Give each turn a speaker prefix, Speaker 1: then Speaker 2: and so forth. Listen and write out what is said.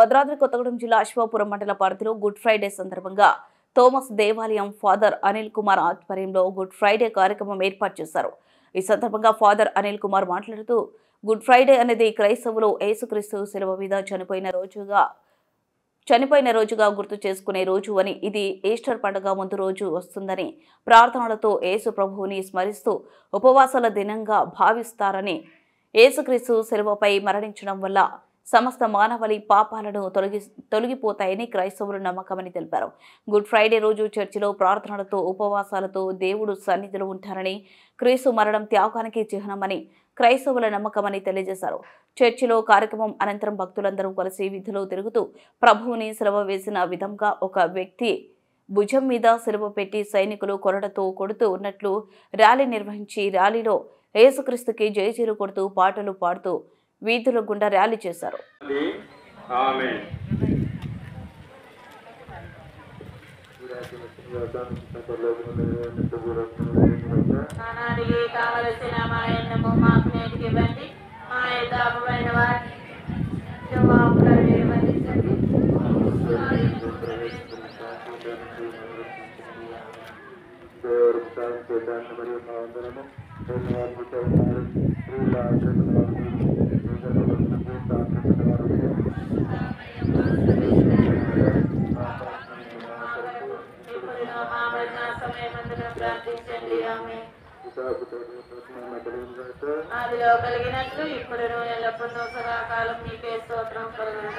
Speaker 1: భద్రాద్రి కొత్తగూడెం జిల్లా అశ్వాపురం మండల పరిధిలో గుడ్ ఫ్రైడే సందర్భంగా థోమస్ దేవాలయం ఫాదర్ అనిల్ కుమార్ ఆధ్వర్యంలో గుడ్ ఫ్రైడే కార్యక్రమం ఏర్పాటు చేశారు. ఈ సందర్భంగా ఫాదర్ అనిల్ కుమార్ మాట్లాడుతూ, గుడ్ ఫ్రైడే అనేది క్రైస్తవులు యేసుక్రీస్తు శిలువ మీద చనిపోయిన రోజుగా గుర్తు చేసుకునే రోజు అని, ఇది ఈస్టర్ పండుగ ముందు రోజు వస్తుందని, ప్రార్థనలతో యేసు ప్రభువుని స్మరిస్తూ ఉపవాసాల దినంగా భావిస్తారని, యేసుక్రీస్తు శిలువపై మరణించడం వల్ల సమస్త మానవాళి పాపాలను తొలగిపోతాయని క్రైస్తవుల నమ్మకమని తెలిపారు. గుడ్ ఫ్రైడే రోజు చర్చిలో ప్రార్థనలతో ఉపవాసాలతో దేవుడు సన్నిధిలో ఉంటారని, క్రీస్తు మరణం త్యాగానికి చిహ్నమని క్రైస్తవుల నమ్మకమని తెలియజేశారు. చర్చిలో కార్యక్రమం అనంతరం భక్తులందరూ కలిసి వీధిలో తిరుగుతూ ప్రభువుని సిలువ వేసిన విధంగా ఒక వ్యక్తి భుజం మీద సిలువ పెట్టి సైనికులు కొరడతో కొడుతూ ఉన్నట్లు ర్యాలీ నిర్వహించి, ర్యాలీలో యేసుక్రీస్తుకి జయజీలు కొడుతూ పాటలు పాడుతూ వీధుల గుండా ర్యాలీ చేశారు.
Speaker 2: ఆదిలో కలిగినట్లు ఇప్పుడు ఎల్లప్పుడూ సదాకాలం మీకే స్తోత్రం కలుగును.